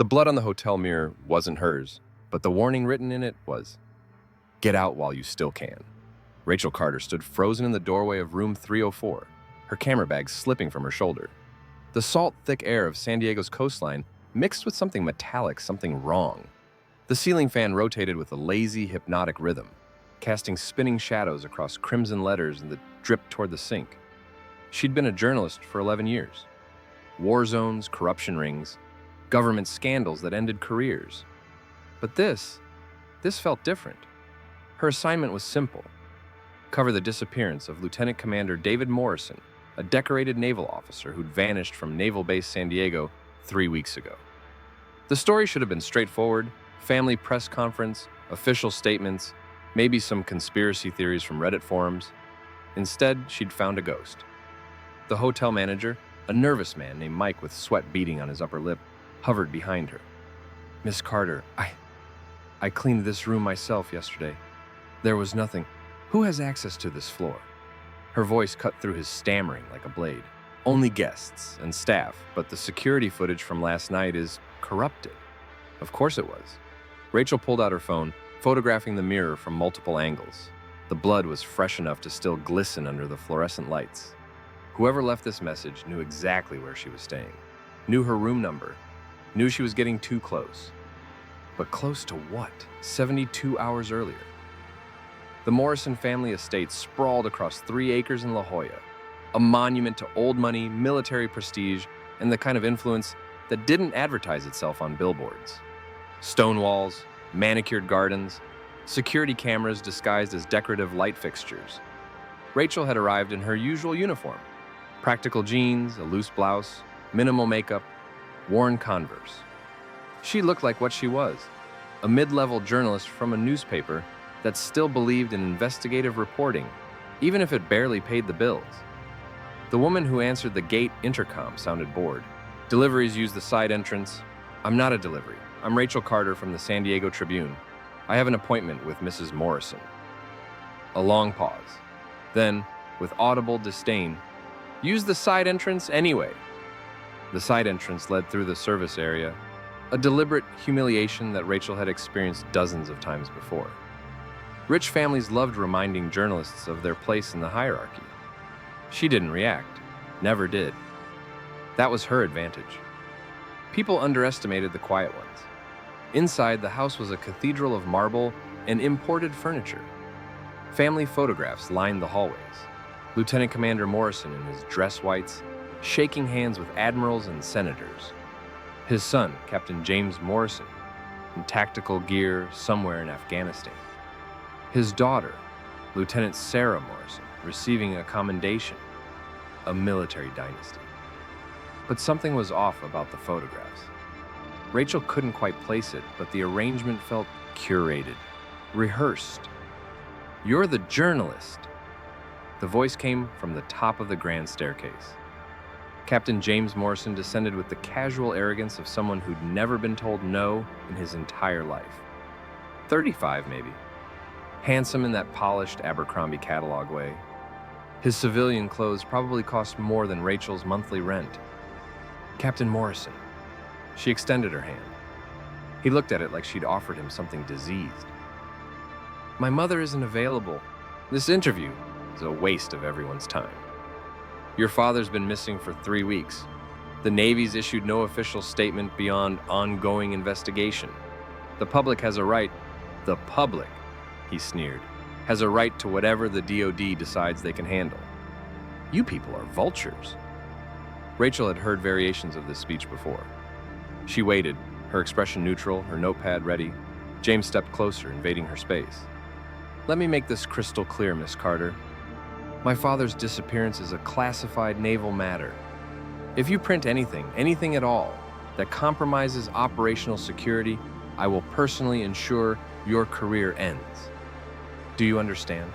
The blood on the hotel mirror wasn't hers, but the warning written in it was, "Get out while you still can." Rachel Carter stood frozen in the doorway of room 304, her camera bag slipping from her shoulder. The salt-thick air of San Diego's coastline mixed with something metallic, something wrong. The ceiling fan rotated with a lazy, hypnotic rhythm, casting spinning shadows across crimson letters that dripped toward the sink. She'd been a journalist for 11 years. War zones, corruption rings, government scandals that ended careers. But this felt different. Her assignment was simple: cover the disappearance of Lieutenant Commander David Morrison, a decorated naval officer who'd vanished from Naval Base San Diego 3 weeks ago. The story should have been straightforward: family press conference, official statements, maybe some conspiracy theories from Reddit forums. Instead, she'd found a ghost. The hotel manager, a nervous man named Mike with sweat beading on his upper lip, hovered behind her. "Miss Carter, I cleaned this room myself yesterday. There was nothing. Who has access to this floor?" Her voice cut through his stammering like a blade. "Only guests and staff, but the security footage from last night is corrupted." Of course it was. Rachel pulled out her phone, photographing the mirror from multiple angles. The blood was fresh enough to still glisten under the fluorescent lights. Whoever left this message knew exactly where she was staying, knew her room number, knew she was getting too close. But close to what? 72 hours earlier. The Morrison family estate sprawled across 3 acres in La Jolla, a monument to old money, military prestige, and the kind of influence that didn't advertise itself on billboards. Stone walls, manicured gardens, security cameras disguised as decorative light fixtures. Rachel had arrived in her usual uniform: practical jeans, a loose blouse, minimal makeup, worn Converse. She looked like what she was: a mid-level journalist from a newspaper that still believed in investigative reporting, even if it barely paid the bills. The woman who answered the gate intercom sounded bored. "Deliveries use the side entrance." "I'm not a delivery. I'm Rachel Carter from the San Diego Tribune. I have an appointment with Mrs. Morrison." A long pause. Then, with audible disdain, "Use the side entrance anyway." The side entrance led through the service area, a deliberate humiliation that Rachel had experienced dozens of times before. Rich families loved reminding journalists of their place in the hierarchy. She didn't react, never did. That was her advantage. People underestimated the quiet ones. Inside, the house was a cathedral of marble and imported furniture. Family photographs lined the hallways. Lieutenant Commander Morrison in his dress whites, shaking hands with admirals and senators. His son, Captain James Morrison, in tactical gear somewhere in Afghanistan. His daughter, Lieutenant Sarah Morrison, receiving a commendation, a military dynasty. But something was off about the photographs. Rachel couldn't quite place it, but the arrangement felt curated, rehearsed. "You're the journalist." The voice came from the top of the grand staircase. Captain James Morrison descended with the casual arrogance of someone who'd never been told no in his entire life. 35, maybe. Handsome in that polished Abercrombie catalog way. His civilian clothes probably cost more than Rachel's monthly rent. "Captain Morrison." She extended her hand. He looked at it like she'd offered him something diseased. "My mother isn't available. This interview is a waste of everyone's time. Your father's been missing for 3 weeks. The Navy's issued no official statement beyond ongoing investigation. The public has a right." "The public," he sneered, "has a right to whatever the DoD decides they can handle. You people are vultures." Rachel had heard variations of this speech before. She waited, her expression neutral, her notepad ready. James stepped closer, invading her space. "Let me make this crystal clear, Miss Carter. My father's disappearance is a classified naval matter. If you print anything at all, that compromises operational security, I will personally ensure your career ends. Do you understand?"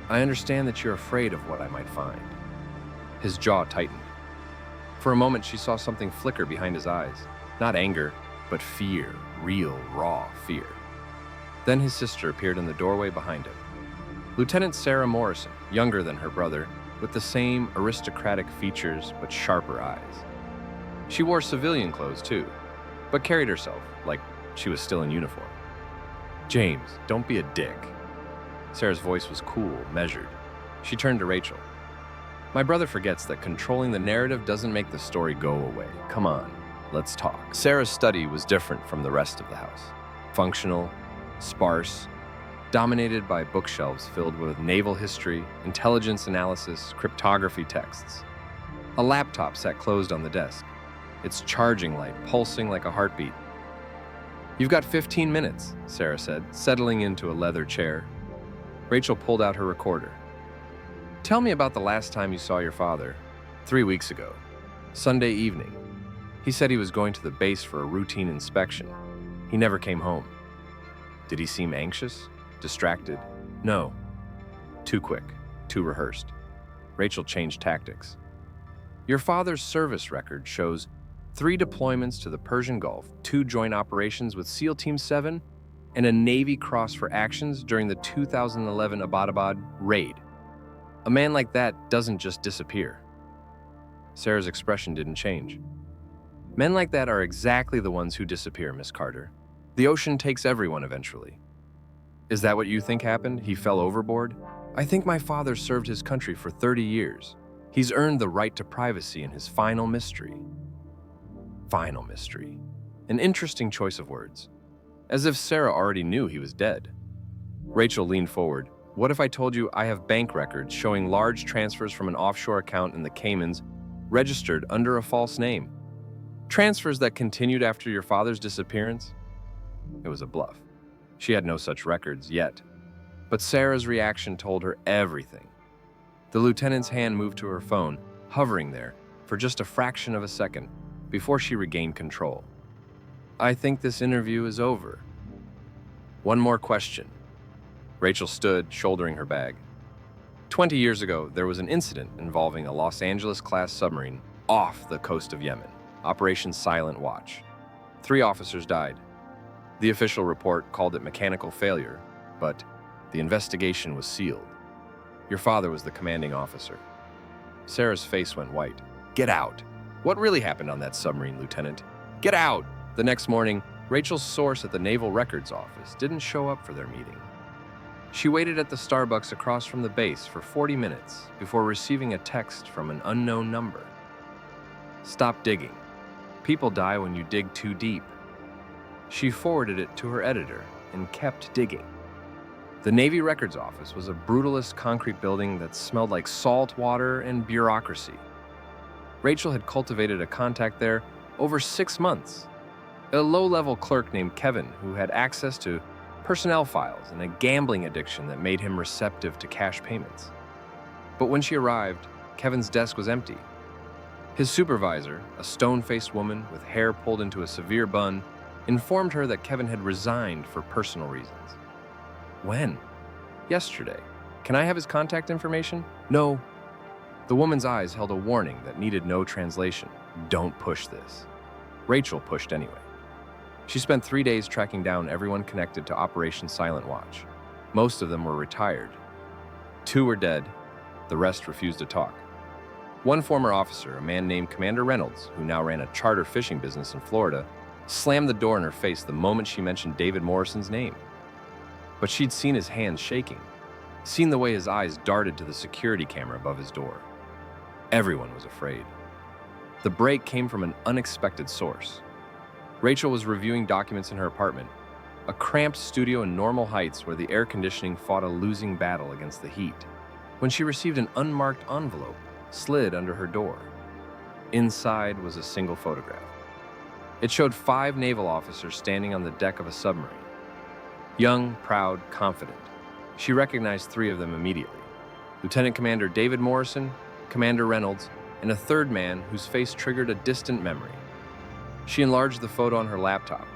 "I understand that you're afraid of what I might find." His jaw tightened. For a moment, she saw something flicker behind his eyes. Not anger, but fear, real, raw fear. Then his sister appeared in the doorway behind him. Lieutenant Sarah Morrison, younger than her brother, with the same aristocratic features but sharper eyes. She wore civilian clothes too, but carried herself like she was still in uniform. "James, don't be a dick." Sarah's voice was cool, measured. She turned to Rachel. "My brother forgets that controlling the narrative doesn't make the story go away. Come on, let's talk." Sarah's study was different from the rest of the house. Functional, sparse, dominated by bookshelves filled with naval history, intelligence analysis, cryptography texts. A laptop sat closed on the desk, its charging light pulsing like a heartbeat. "You've got 15 minutes, Sarah said, settling into a leather chair. Rachel pulled out her recorder. "Tell me about the last time you saw your father." 3 weeks ago. Sunday evening. He said he was going to the base for a routine inspection. He never came home. Did he seem anxious? Distracted? No. Too quick. Too rehearsed. Rachel changed tactics. "Your father's service record shows 3 deployments to the Persian Gulf, 2 joint operations with SEAL Team 7, and a Navy cross for actions during the 2011 Abbottabad raid. A man like that doesn't just disappear." Sarah's expression didn't change. "Men like that are exactly the ones who disappear, Miss Carter. The ocean takes everyone eventually." "Is that what you think happened? He fell overboard?" "I think my father served his country for 30 years. He's earned the right to privacy in his final mystery." Final mystery. An interesting choice of words. As if Sarah already knew he was dead. Rachel leaned forward. "What if I told you I have bank records showing large transfers from an offshore account in the Caymans registered under a false name? Transfers that continued after your father's disappearance?" It was a bluff. She had no such records yet. But Sarah's reaction told her everything. The lieutenant's hand moved to her phone, hovering there for just a fraction of a second before she regained control. "I think this interview is over. One more question." Rachel stood, shouldering her bag. 20 years ago, there was an incident involving a Los Angeles-class submarine off the coast of Yemen, Operation Silent Watch. 3 officers died. The official report called it mechanical failure, but the investigation was sealed. Your father was the commanding officer. Sarah's face went white. "Get out! What really happened on that submarine, Lieutenant? Get out!" The next morning, Rachel's source at the Naval Records Office didn't show up for their meeting. She waited at the Starbucks across from the base for 40 minutes before receiving a text from an unknown number. "Stop digging. People die when you dig too deep." She forwarded it to her editor and kept digging. The Navy Records Office was a brutalist concrete building that smelled like salt water and bureaucracy. Rachel had cultivated a contact there over 6 months. A low-level clerk named Kevin who had access to personnel files and a gambling addiction that made him receptive to cash payments. But when she arrived, Kevin's desk was empty. His supervisor, a stone-faced woman with hair pulled into a severe bun, informed her that Kevin had resigned for personal reasons. "When?" "Yesterday. Can I have his contact information?" "No." The woman's eyes held a warning that needed no translation. "Don't push this." Rachel pushed anyway. She spent 3 days tracking down everyone connected to Operation Silent Watch. Most of them were retired. 2 were dead. The rest refused to talk. One former officer, a man named Commander Reynolds, who now ran a charter fishing business in Florida, slammed the door in her face the moment she mentioned David Morrison's name. But she'd seen his hands shaking, seen the way his eyes darted to the security camera above his door. Everyone was afraid. The break came from an unexpected source. Rachel was reviewing documents in her apartment, a cramped studio in Normal Heights where the air conditioning fought a losing battle against the heat, when she received an unmarked envelope slid under her door. Inside was a single photograph. It showed 5 naval officers standing on the deck of a submarine. Young, proud, confident. She recognized 3 of them immediately. Lieutenant Commander David Morrison, Commander Reynolds, and a 3rd man whose face triggered a distant memory. She enlarged the photo on her laptop,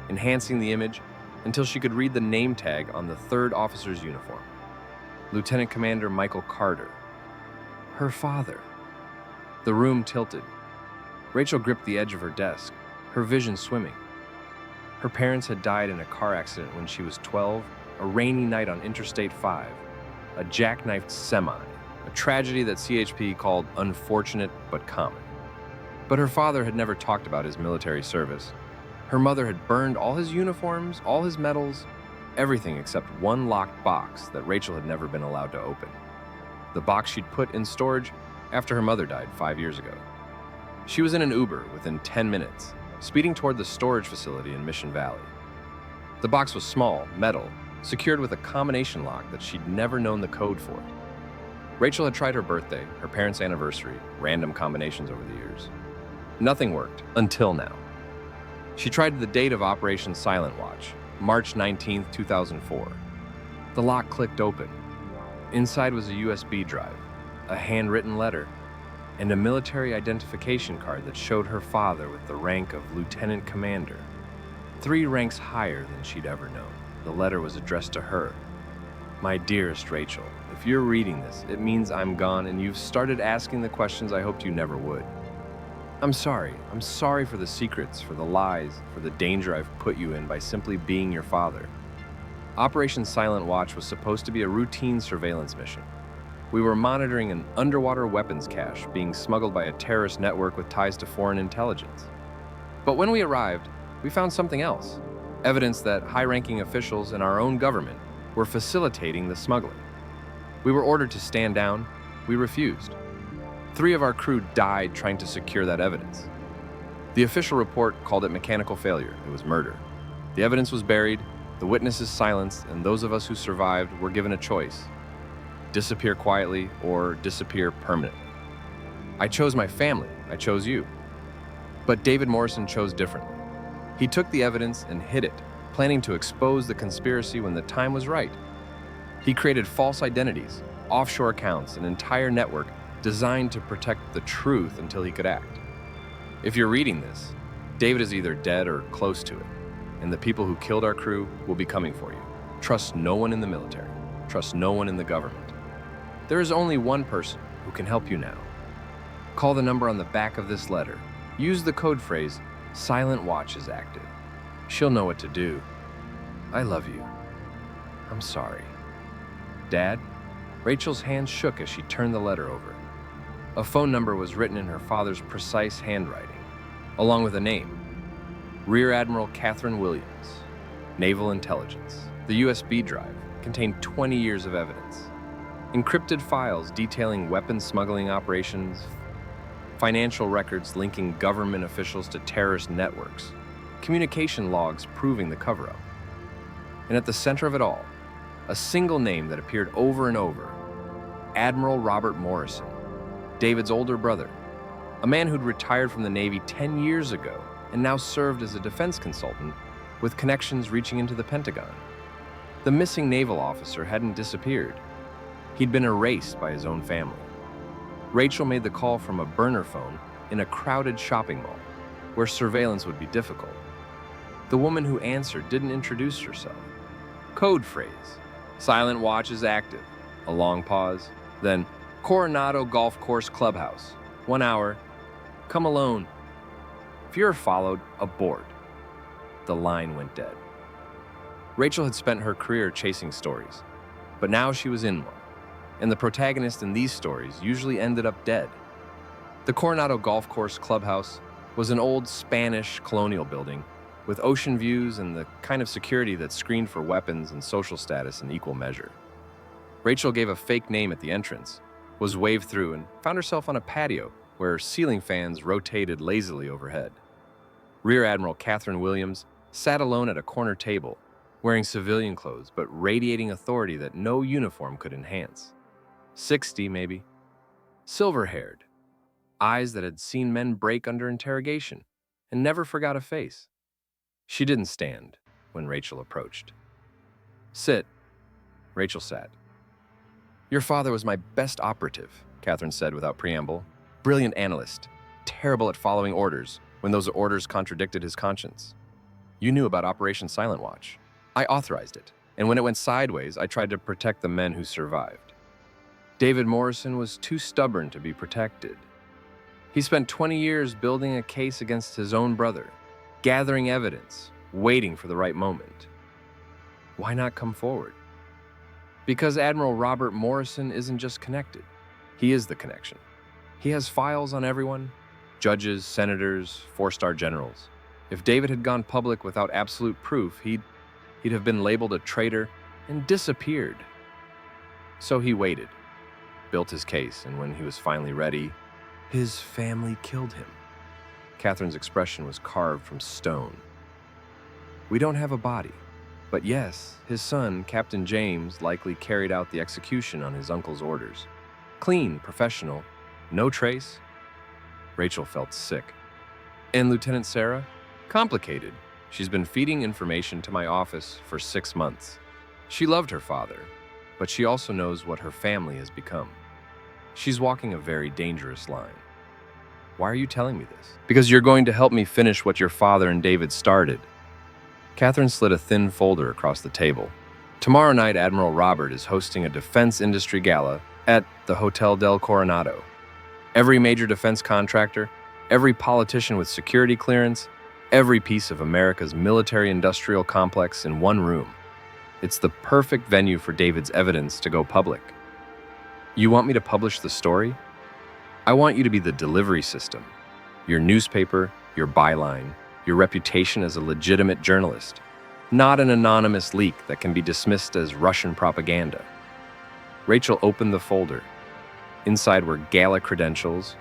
enhancing the image until she could read the name tag on the 3rd officer's uniform. Lieutenant Commander Michael Carter. Her father. The room tilted. Rachel gripped the edge of her desk, her vision swimming. Her parents had died in a car accident when she was 12, a rainy night on Interstate 5, a jackknifed semi, a tragedy that CHP called unfortunate but common. But her father had never talked about his military service. Her mother had burned all his uniforms, all his medals, everything except one locked box that Rachel had never been allowed to open. The box she'd put in storage after her mother died 5 years ago. She was in an Uber within 10 minutes, speeding toward the storage facility in Mission Valley. The box was small, metal, secured with a combination lock that she'd never known the code for. Rachel had tried her birthday, her parents' anniversary, random combinations over the years. Nothing worked, until now. She tried the date of Operation Silent Watch, March 19, 2004. The lock clicked open. Inside was a USB drive, a handwritten letter, and a military identification card that showed her father with the rank of lieutenant commander, 3 ranks higher than she'd ever known. The letter was addressed to her. My dearest Rachel, if you're reading this, it means I'm gone and you've started asking the questions I hoped you never would. I'm sorry. I'm sorry for the secrets, for the lies, for the danger I've put you in by simply being your father. Operation Silent Watch was supposed to be a routine surveillance mission. We were monitoring an underwater weapons cache being smuggled by a terrorist network with ties to foreign intelligence. But when we arrived, we found something else. Evidence that high-ranking officials in our own government were facilitating the smuggling. We were ordered to stand down. We refused. 3 of our crew died trying to secure that evidence. The official report called it mechanical failure. It was murder. The evidence was buried, the witnesses silenced, and those of us who survived were given a choice: disappear quietly or disappear permanently. I chose my family. I chose you. But David Morrison chose differently. He took the evidence and hid it, planning to expose the conspiracy when the time was right. He created false identities, offshore accounts, an entire network designed to protect the truth until he could act. If you're reading this, David is either dead or close to it, and the people who killed our crew will be coming for you. Trust no one in the military. Trust no one in the government. There is only one person who can help you now. Call the number on the back of this letter. Use the code phrase, Silent Watch is active. She'll know what to do. I love you. I'm sorry. Dad? Rachel's hands shook as she turned the letter over. A phone number was written in her father's precise handwriting, along with a name: Rear Admiral Catherine Williams, Naval Intelligence. The USB drive contained 20 years of evidence. Encrypted files detailing weapons smuggling operations, financial records linking government officials to terrorist networks, communication logs proving the cover-up. And at the center of it all, a single name that appeared over and over: Admiral Robert Morrison, David's older brother, a man who'd retired from the Navy 10 years ago and now served as a defense consultant with connections reaching into the Pentagon. The missing naval officer hadn't disappeared. He'd been erased by his own family. Rachel made the call from a burner phone in a crowded shopping mall where surveillance would be difficult. The woman who answered didn't introduce herself. Code phrase: Silent Watch is active. A long pause. Then, Coronado Golf Course Clubhouse. 1 hour. Come alone. If you're followed, abort. The line went dead. Rachel had spent her career chasing stories, but now she was in one, and the protagonist in these stories usually ended up dead. The Coronado Golf Course Clubhouse was an old Spanish colonial building with ocean views and the kind of security that screened for weapons and social status in equal measure. Rachel gave a fake name at the entrance, was waved through, and found herself on a patio where ceiling fans rotated lazily overhead. Rear Admiral Catherine Williams sat alone at a corner table, wearing civilian clothes but radiating authority that no uniform could enhance. 60, maybe. Silver-haired, eyes that had seen men break under interrogation and never forgot a face. She didn't stand when Rachel approached. Sit. Rachel sat. Your father was my best operative, Catherine said without preamble. Brilliant analyst, terrible at following orders when those orders contradicted his conscience. You knew about Operation Silent Watch. I authorized it, and when it went sideways, I tried to protect the men who survived. David Morrison was too stubborn to be protected. He spent 20 years building a case against his own brother, gathering evidence, waiting for the right moment. Why not come forward? Because Admiral Robert Morrison isn't just connected. He is the connection. He has files on everyone: judges, senators, 4-star generals. If David had gone public without absolute proof, he'd have been labeled a traitor and disappeared. So he waited, built his case, and when he was finally ready, his family killed him. Catherine's expression was carved from stone. We don't have a body, but yes, his son, Captain James, likely carried out the execution on his uncle's orders. Clean, professional, no trace. Rachel felt sick. And Lieutenant Sarah? Complicated. She's been feeding information to my office for 6 months. She loved her father, but she also knows what her family has become. She's walking a very dangerous line. Why are you telling me this? Because you're going to help me finish what your father and David started. Catherine slid a thin folder across the table. Tomorrow night, Admiral Robert is hosting a defense industry gala at the Hotel del Coronado. Every major defense contractor, every politician with security clearance, every piece of America's military-industrial complex in one room. It's the perfect venue for David's evidence to go public. You want me to publish the story? I want you to be the delivery system, your newspaper, your byline, your reputation as a legitimate journalist, not an anonymous leak that can be dismissed as Russian propaganda. Rachel opened the folder. Inside were gala credentials,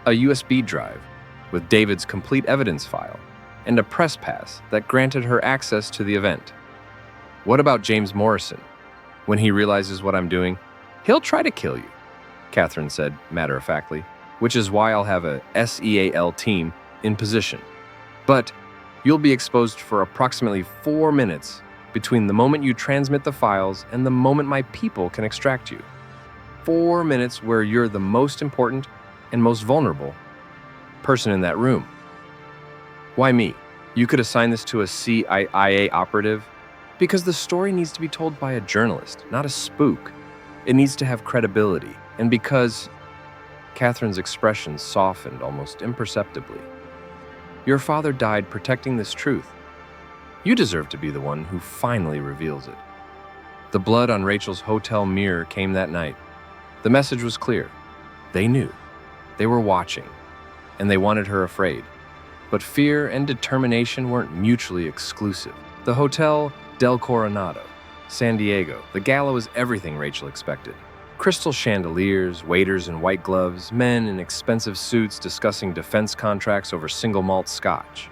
a USB drive with David's complete evidence file, and a press pass that granted her access to the event. What about James Morrison? When he realizes what I'm doing, he'll try to kill you, Catherine said matter-of-factly, which is why I'll have a SEAL team in position. But you'll be exposed for approximately 4 minutes between the moment you transmit the files and the moment my people can extract you. 4 minutes where you're the most important and most vulnerable person in that room. Why me? You could assign this to a CIA operative, because the story needs to be told by a journalist, not a spook. It needs to have credibility, and because Catherine's expression softened almost imperceptibly. Your father died protecting this truth. You deserve to be the one who finally reveals it. The blood on Rachel's hotel mirror came that night. The message was clear. They knew. They were watching, and they wanted her afraid. But fear and determination weren't mutually exclusive. The Hotel del Coronado, San Diego. The gala was everything Rachel expected. Crystal chandeliers, waiters in white gloves, men in expensive suits discussing defense contracts over single malt scotch.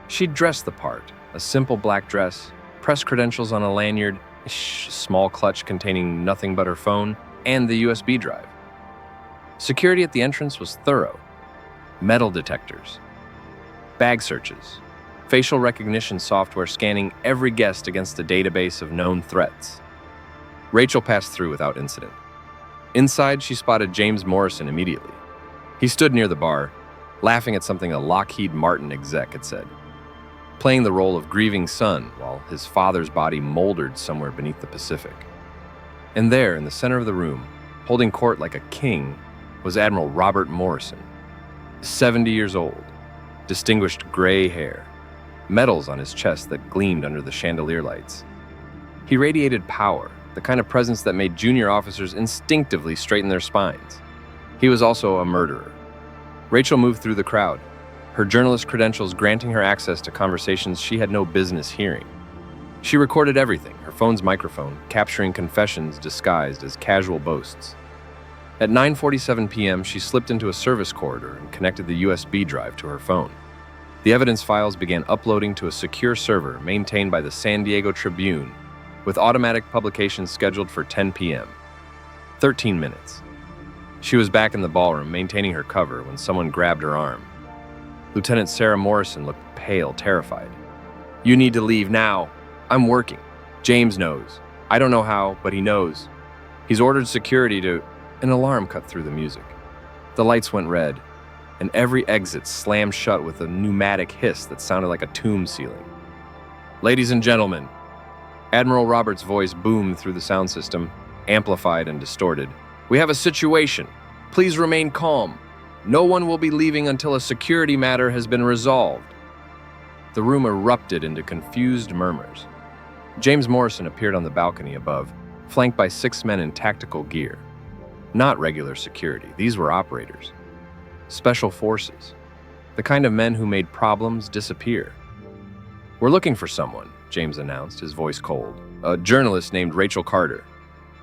She'd dressed the part, a simple black dress, press credentials on a lanyard, a small clutch containing nothing but her phone, and the USB drive. Security at the entrance was thorough. Metal detectors, bag searches, facial recognition software scanning every guest against a database of known threats. Rachel passed through without incident. Inside, she spotted James Morrison immediately. He stood near the bar, laughing at something a Lockheed Martin exec had said, playing the role of grieving son while his father's body moldered somewhere beneath the Pacific. And there, in the center of the room, holding court like a king, was Admiral Robert Morrison, 70 years old, distinguished gray hair, medals on his chest that gleamed under the chandelier lights. He radiated power, the kind of presence that made junior officers instinctively straighten their spines. He was also a murderer. Rachel moved through the crowd, her journalist credentials granting her access to conversations she had no business hearing. She recorded everything, her phone's microphone, capturing confessions disguised as casual boasts. At 9:47 p.m., she slipped into a service corridor and connected the USB drive to her phone. The evidence files began uploading to a secure server maintained by the San Diego Tribune, with automatic publication scheduled for 10 p.m. 13 minutes. She was back in the ballroom, maintaining her cover, when someone grabbed her arm. Lieutenant Sarah Morrison looked pale, terrified. "You need to leave now. I'm working. James knows. I don't know how, but he knows. He's ordered security to..." An alarm cut through the music. The lights went red, and every exit slammed shut with a pneumatic hiss that sounded like a tomb ceiling. "Ladies and gentlemen," Admiral Roberts' voice boomed through the sound system, amplified and distorted. "We have a situation. Please remain calm. No one will be leaving until a security matter has been resolved." The room erupted into confused murmurs. James Morrison appeared on the balcony above, flanked by 6 men in tactical gear. Not regular security, these were operators. Special forces. The kind of men who made problems disappear. "We're looking for someone," James announced, his voice cold. "A journalist named Rachel Carter.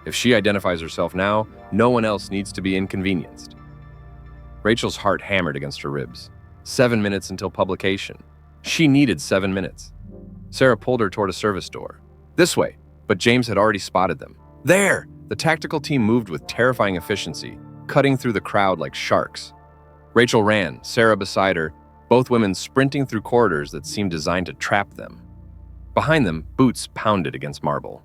If she identifies herself now, no one else needs to be inconvenienced." Rachel's heart hammered against her ribs. 7 minutes until publication. She needed 7 minutes. Sarah pulled her toward a service door. "This way," but James had already spotted them. "There!" The tactical team moved with terrifying efficiency, cutting through the crowd like sharks. Rachel ran, Sarah beside her, both women sprinting through corridors that seemed designed to trap them. Behind them, boots pounded against marble.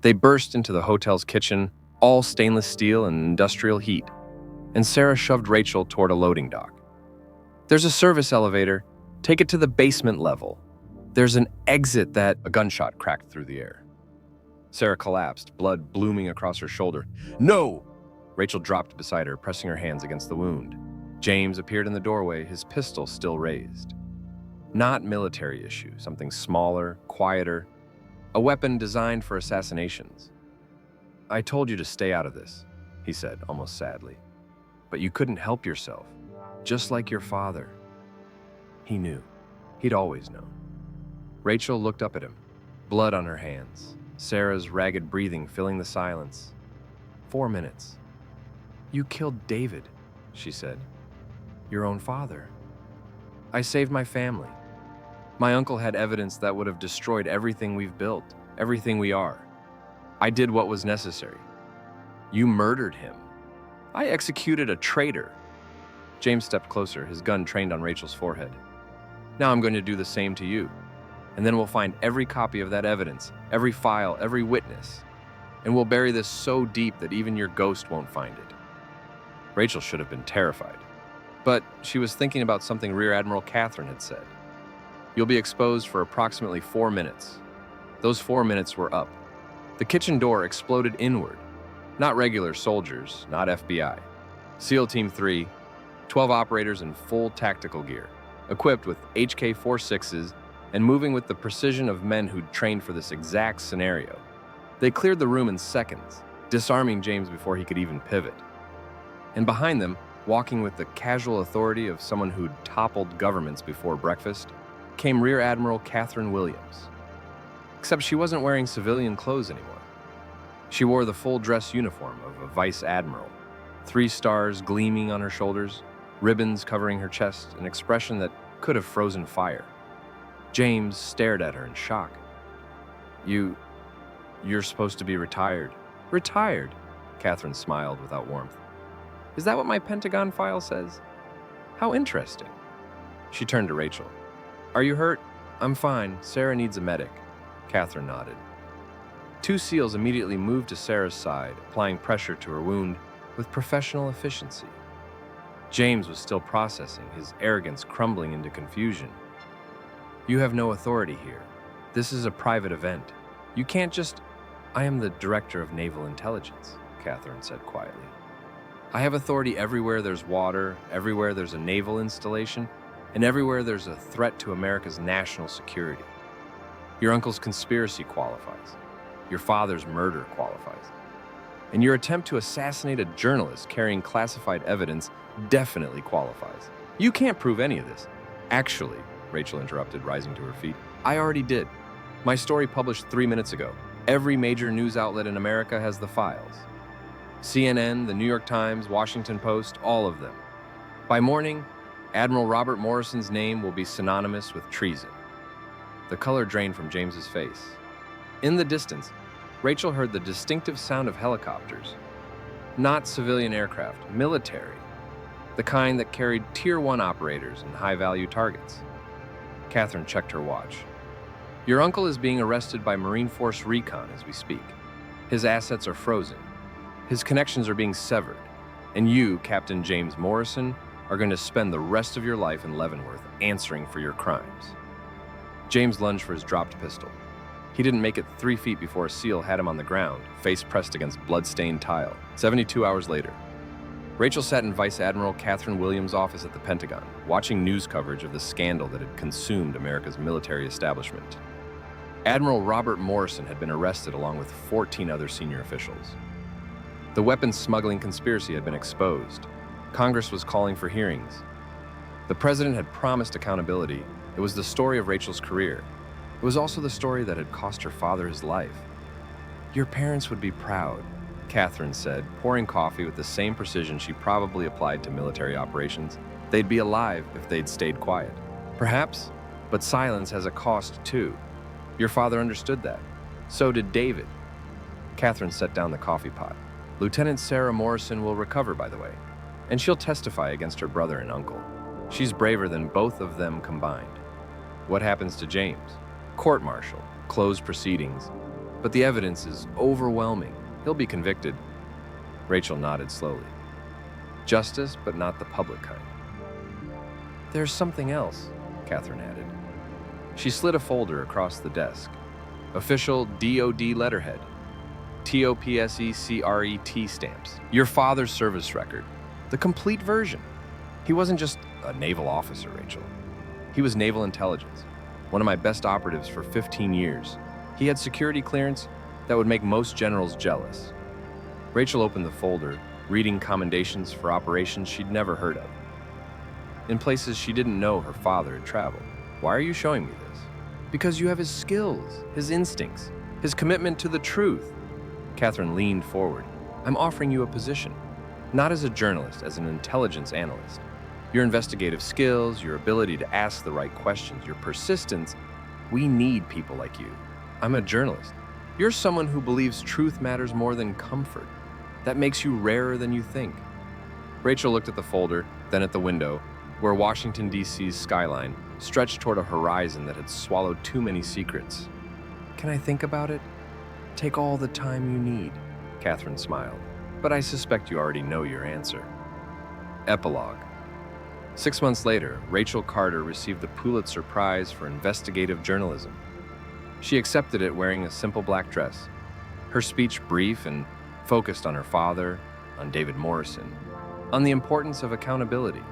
They burst into the hotel's kitchen, all stainless steel and industrial heat, and Sarah shoved Rachel toward a loading dock. "There's a service elevator. Take it to the basement level. There's an exit that—" A gunshot cracked through the air. Sarah collapsed, blood blooming across her shoulder. "No!" Rachel dropped beside her, pressing her hands against the wound. James appeared in the doorway, his pistol still raised. Not military issue, something smaller, quieter, a weapon designed for assassinations. "I told you to stay out of this," he said, almost sadly. "But you couldn't help yourself, just like your father." He knew. He'd always known. Rachel looked up at him, blood on her hands, Sarah's ragged breathing filling the silence. 4 minutes. "You killed David," she said. "Your own father." "I saved my family. My uncle had evidence that would have destroyed everything we've built, everything we are. I did what was necessary. You murdered him. I executed a traitor." James stepped closer, his gun trained on Rachel's forehead. "Now I'm going to do the same to you. And then we'll find every copy of that evidence, every file, every witness. And we'll bury this so deep that even your ghost won't find it." Rachel should have been terrified. But she was thinking about something Rear Admiral Catherine had said. "You'll be exposed for approximately 4 minutes. Those 4 minutes were up. The kitchen door exploded inward. Not regular soldiers, not FBI. SEAL Team 3, 12 operators in full tactical gear, equipped with HK-46s and moving with the precision of men who'd trained for this exact scenario. They cleared the room in seconds, disarming James before he could even pivot. And behind them, walking with the casual authority of someone who'd toppled governments before breakfast, came Rear Admiral Catherine Williams. Except she wasn't wearing civilian clothes anymore. She wore the full dress uniform of a vice admiral, 3 stars gleaming on her shoulders, ribbons covering her chest, an expression that could have frozen fire. James stared at her in shock. You're supposed to be retired." "Retired?" Catherine smiled without warmth. "Is that what my Pentagon file says? How interesting." She turned to Rachel. "Are you hurt?" "I'm fine. Sarah needs a medic." Catherine nodded. 2 SEALs immediately moved to Sarah's side, applying pressure to her wound with professional efficiency. James was still processing, his arrogance crumbling into confusion. "You have no authority here. This is a private event. You can't just—" "I am the Director of Naval Intelligence," Catherine said quietly. "I have authority everywhere there's water, everywhere there's a naval installation, and everywhere there's a threat to America's national security. Your uncle's conspiracy qualifies. Your father's murder qualifies. And your attempt to assassinate a journalist carrying classified evidence definitely qualifies. You can't prove any of this." "Actually," Rachel interrupted, rising to her feet, "I already did. My story published 3 minutes ago. Every major news outlet in America has the files. CNN, the New York Times, Washington Post, all of them. By morning, Admiral Robert Morrison's name will be synonymous with treason." The color drained from James's face. In the distance, Rachel heard the distinctive sound of helicopters. Not civilian aircraft, military. The kind that carried Tier 1 operators and high-value targets. Catherine checked her watch. "Your uncle is being arrested by Marine Force Recon as we speak. His assets are frozen. His connections are being severed. And you, Captain James Morrison, are going to spend the rest of your life in Leavenworth answering for your crimes." James lunged for his dropped pistol. He didn't make it 3 feet before a SEAL had him on the ground, face pressed against blood-stained tile. 72 hours later, Rachel sat in Vice Admiral Catherine Williams' office at the Pentagon, watching news coverage of the scandal that had consumed America's military establishment. Admiral Robert Morrison had been arrested along with 14 other senior officials. The weapons smuggling conspiracy had been exposed. Congress was calling for hearings. The president had promised accountability. It was the story of Rachel's career, It was also the story that had cost her father his life. Your parents would be proud, Catherine said, pouring coffee with the same precision she probably applied to military operations. They'd be alive if they'd stayed quiet. Perhaps, but silence has a cost too. Your father understood that. So did David. Catherine set down the coffee pot. Lieutenant Sarah Morrison will recover, by the way, and she'll testify against her brother and uncle. She's braver than both of them combined. What happens to James? Court-martial, closed proceedings, but the evidence is overwhelming. He'll be convicted. Rachel nodded slowly. Justice, but not the public kind. There's something else, Catherine added. She slid a folder across the desk. Official DoD letterhead. TOPSECRET stamps. Your father's service record. The complete version. He wasn't just a naval officer, Rachel. He was naval intelligence. One of my best operatives for 15 years. He had security clearance that would make most generals jealous. Rachel opened the folder, reading commendations for operations she'd never heard of. In places she didn't know her father had traveled. Why are you showing me this? Because you have his skills, his instincts, his commitment to the truth. Catherine leaned forward. I'm offering you a position, not as a journalist, as an intelligence analyst. Your investigative skills, your ability to ask the right questions, your persistence, we need people like you. I'm a journalist. You're someone who believes truth matters more than comfort. That makes you rarer than you think. Rachel looked at the folder, then at the window, where Washington, D.C.'s skyline stretched toward a horizon that had swallowed too many secrets. Can I think about it? Take all the time you need, Catherine smiled. But I suspect you already know your answer. Epilogue. 6 months later, Rachel Carter received the Pulitzer Prize for Investigative Journalism. She accepted it wearing a simple black dress. Her speech brief and focused on her father, on David Morrison, on the importance of accountability.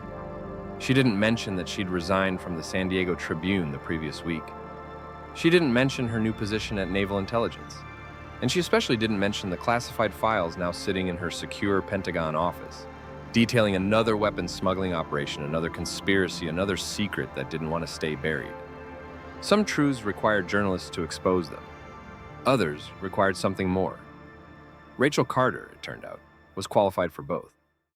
She didn't mention that she'd resigned from the San Diego Tribune the previous week. She didn't mention her new position at Naval Intelligence. And she especially didn't mention the classified files now sitting in her secure Pentagon office, detailing another weapons smuggling operation, another conspiracy, another secret that didn't want to stay buried. Some truths required journalists to expose them. Others required something more. Rachel Carter, it turned out, was qualified for both.